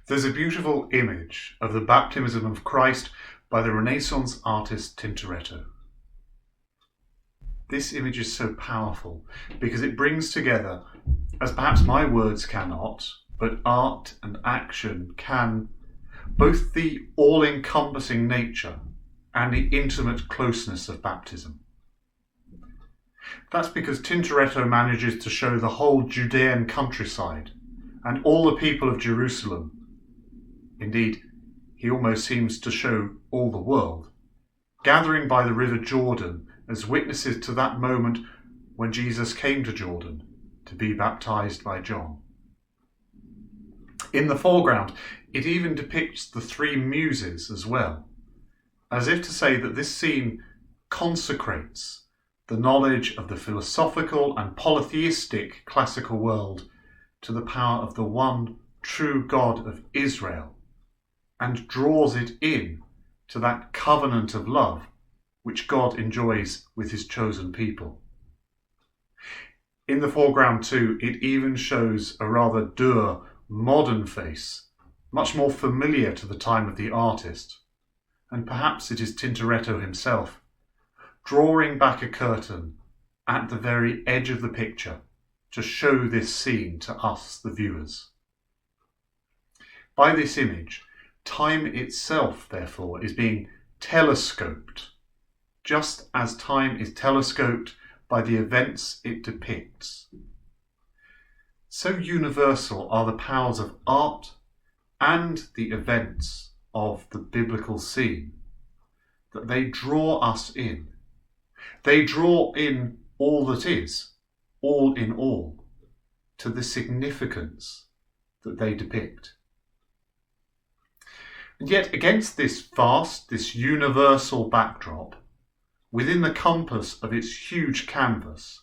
There's a beautiful image of the baptism of Christ by the Renaissance artist Tintoretto. This image is so powerful because it brings together, as perhaps my words cannot, but art and action can, both the all-encompassing nature and the intimate closeness of baptism. That's because Tintoretto manages to show the whole Judean countryside and all the people of Jerusalem. Indeed, he almost seems to show all the world, gathering by the river Jordan as witnesses to that moment when Jesus came to Jordan to be baptized by John. In the foreground, it even depicts the three muses as well, as if to say that this scene consecrates the knowledge of the philosophical and polytheistic classical world to the power of the one true God of Israel, and draws it in to that covenant of love which God enjoys with his chosen people. In the foreground too, it even shows a rather dour, modern face, much more familiar to the time of the artist, and perhaps it is Tintoretto himself, drawing back a curtain at the very edge of the picture to show this scene to us, the viewers. By this image, time itself, therefore, is being telescoped, just as time is telescoped by the events it depicts. So universal are the powers of art and the events of the biblical scene that they draw us in. They draw in all that is, all in all, to the significance that they depict. And yet, against this vast, this universal backdrop, within the compass of its huge canvas,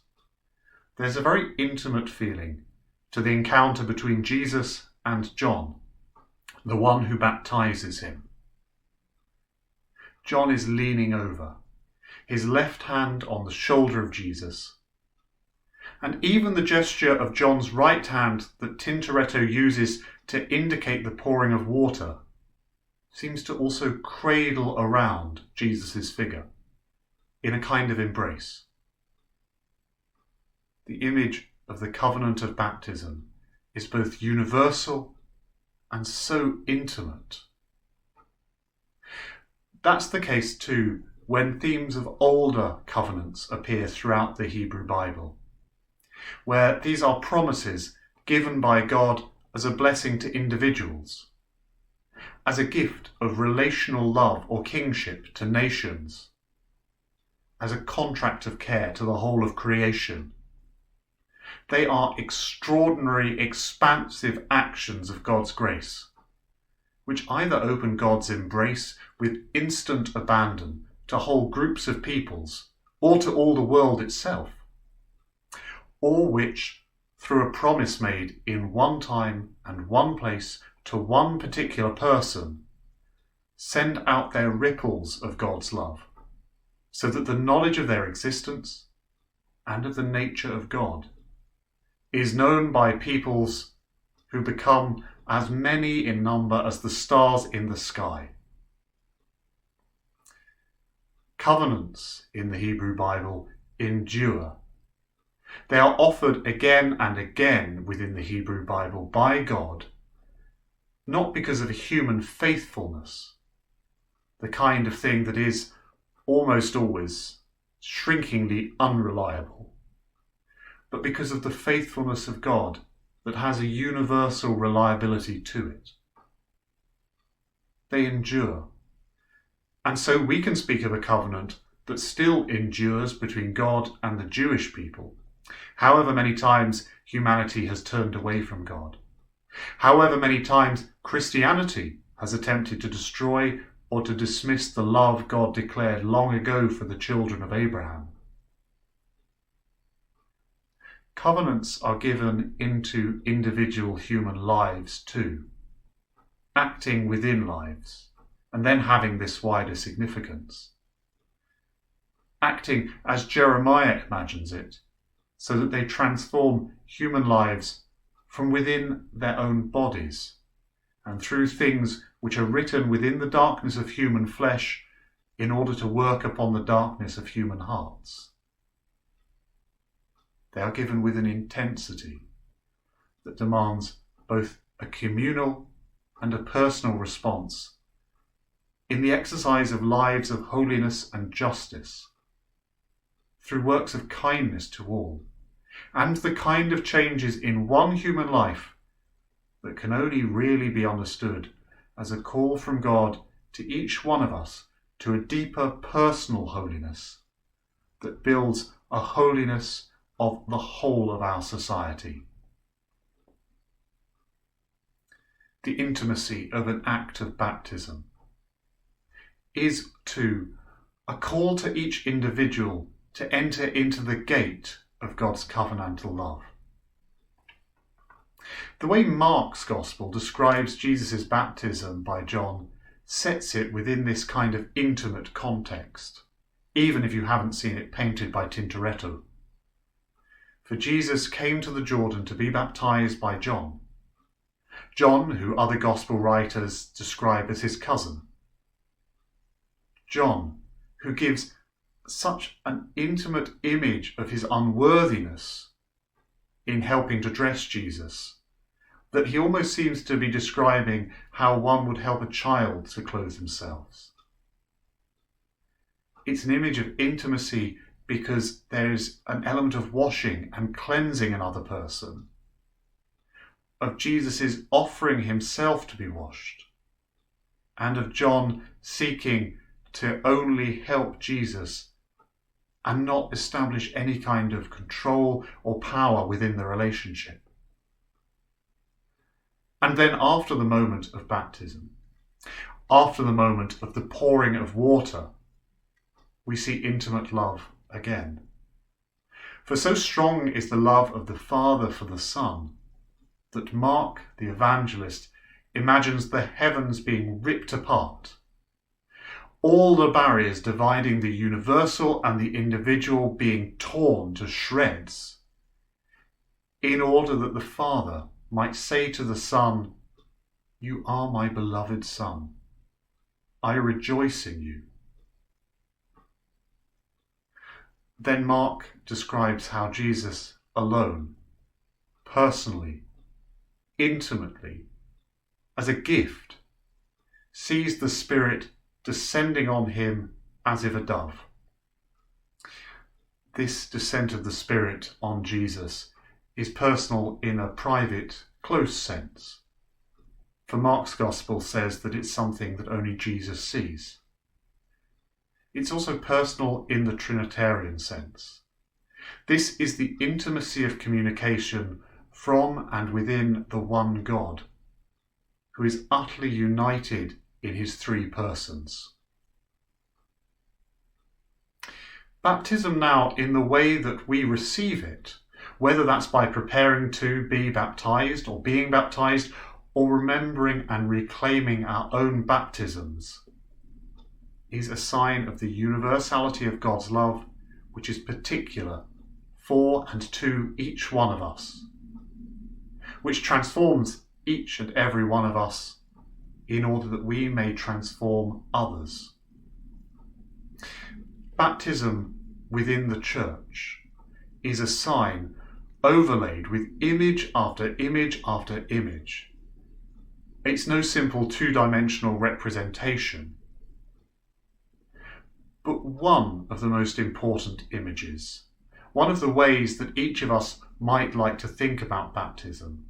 there's a very intimate feeling to the encounter between Jesus and John, the one who baptizes him. John is leaning over, his left hand on the shoulder of Jesus, and even the gesture of John's right hand that Tintoretto uses to indicate the pouring of water seems to also cradle around Jesus' figure in a kind of embrace. The image of the covenant of baptism is both universal and so intimate. That's the case too when themes of older covenants appear throughout the Hebrew Bible, where these are promises given by God as a blessing to individuals, as a gift of relational love or kingship to nations, as a contract of care to the whole of creation. They are extraordinary, expansive actions of God's grace, which either open God's embrace with instant abandon to whole groups of peoples, or to all the world itself, or which, through a promise made in one time and one place to one particular person, send out their ripples of God's love, so that the knowledge of their existence and of the nature of God is known by peoples who become as many in number as the stars in the sky. Covenants in the Hebrew Bible endure. They are offered again and again within the Hebrew Bible by God, not because of human faithfulness, the kind of thing that is almost always shrinkingly unreliable, but because of the faithfulness of God that has a universal reliability to it. They endure. And so we can speak of a covenant that still endures between God and the Jewish people, however many times humanity has turned away from God, however many times Christianity has attempted to destroy or to dismiss the love God declared long ago for the children of Abraham. Covenants are given into individual human lives too, acting within lives, and then having this wider significance. Acting as Jeremiah imagines it, so that they transform human lives from within their own bodies and through things which are written within the darkness of human flesh in order to work upon the darkness of human hearts. They are given with an intensity that demands both a communal and a personal response in the exercise of lives of holiness and justice, through works of kindness to all, and the kind of changes in one human life that can only really be understood as a call from God to each one of us to a deeper personal holiness that builds a holiness of the whole of our society. The intimacy of an act of baptism is, too, a call to each individual to enter into the gate of God's covenantal love. The way Mark's Gospel describes Jesus' baptism by John sets it within this kind of intimate context, even if you haven't seen it painted by Tintoretto. For Jesus came to the Jordan to be baptized by John. John, who other Gospel writers describe as his cousin. John, who gives such an intimate image of his unworthiness in helping to dress Jesus, that he almost seems to be describing how one would help a child to clothe themselves. It's an image of intimacy because there is an element of washing and cleansing another person, of Jesus' offering himself to be washed, and of John seeking to only help Jesus and not establish any kind of control or power within the relationship. And then after the moment of baptism, after the moment of the pouring of water, we see intimate love again. For so strong is the love of the Father for the Son, that Mark, the evangelist, imagines the heavens being ripped apart, all the barriers dividing the universal and the individual being torn to shreds, in order that the Father might say to the Son, "You are my beloved Son. I rejoice in you." Then Mark describes how Jesus alone, personally, intimately, as a gift, sees the Spirit descending on him as if a dove. This descent of the Spirit on Jesus is personal in a private, close sense. For Mark's Gospel says that it's something that only Jesus sees. It's also personal in the Trinitarian sense. This is the intimacy of communication from and within the one God, who is utterly united in his three persons. Baptism now, in the way that we receive it, whether that's by preparing to be baptized or being baptized, or remembering and reclaiming our own baptisms, is a sign of the universality of God's love, which is particular for and to each one of us, which transforms each and every one of us in order that we may transform others. Baptism within the church is a sign overlaid with image after image after image. It's no simple two-dimensional representation, but one of the most important images, one of the ways that each of us might like to think about baptism,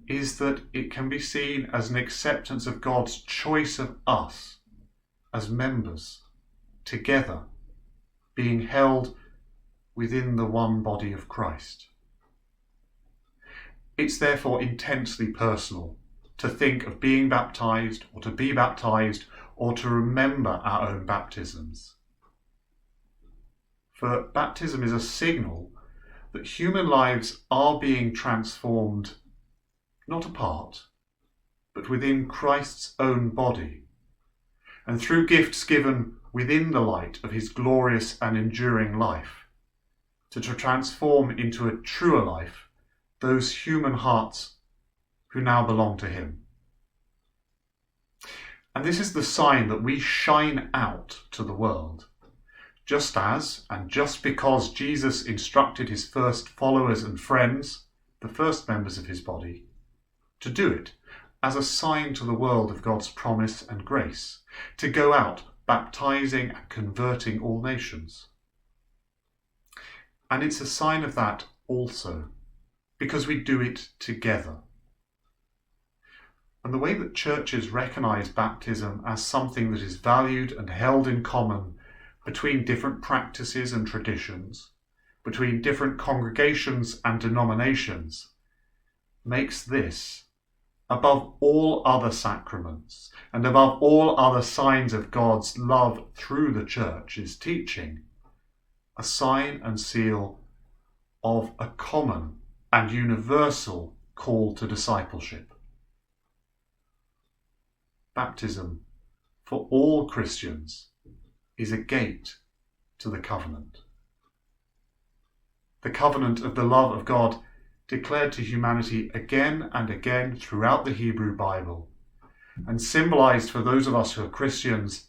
is that it can be seen as an acceptance of God's choice of us as members, together, being held within the one body of Christ. It's therefore intensely personal to think of being baptized or to be baptized or to remember our own baptisms. For baptism is a signal that human lives are being transformed not apart, but within Christ's own body, and through gifts given within the light of his glorious and enduring life, to transform into a truer life those human hearts who now belong to him. And this is the sign that we shine out to the world, just as and just because Jesus instructed his first followers and friends, the first members of his body, to do it as a sign to the world of God's promise and grace, to go out baptizing and converting all nations. And it's a sign of that also, because we do it together. And the way that churches recognise baptism as something that is valued and held in common between different practices and traditions, between different congregations and denominations, makes this, above all other sacraments and above all other signs of God's love through the Church's teaching, a sign and seal of a common and universal call to discipleship. Baptism, for all Christians, is a gate to the covenant. The covenant of the love of God declared to humanity again and again throughout the Hebrew Bible, and symbolized for those of us who are Christians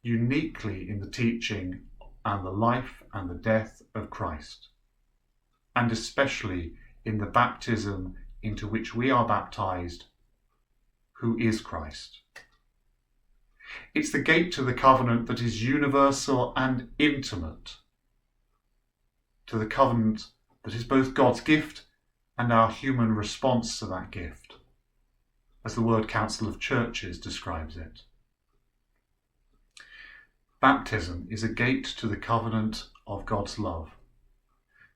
uniquely in the teaching and the life and the death of Christ, and especially in the baptism into which we are baptized, who is Christ. It's the gate to the covenant that is universal and intimate, to the covenant that is both God's gift and our human response to that gift, as the Word Council of Churches describes it. Baptism is a gate to the covenant of God's love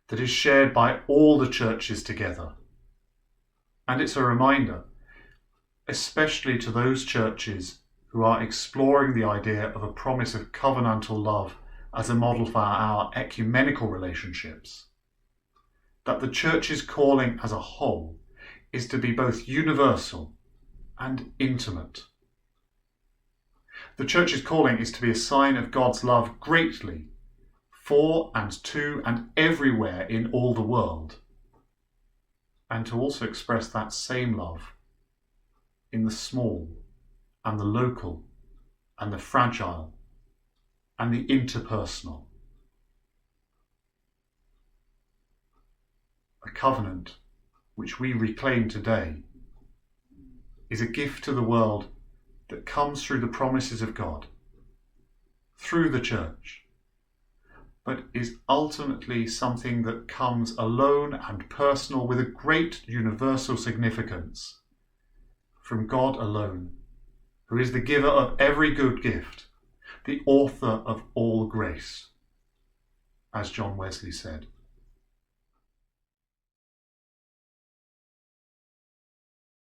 that is shared by all the churches together. And it's a reminder, especially to those churches who are exploring the idea of a promise of covenantal love as a model for our ecumenical relationships, that the Church's calling as a whole is to be both universal and intimate. The Church's calling is to be a sign of God's love greatly for and to and everywhere in all the world, and to also express that same love in the small and the local and the fragile and the interpersonal. A covenant which we reclaim today is a gift to the world that comes through the promises of God, through the Church, but is ultimately something that comes alone and personal with a great universal significance from God alone, who is the giver of every good gift, the author of all grace, as John Wesley said.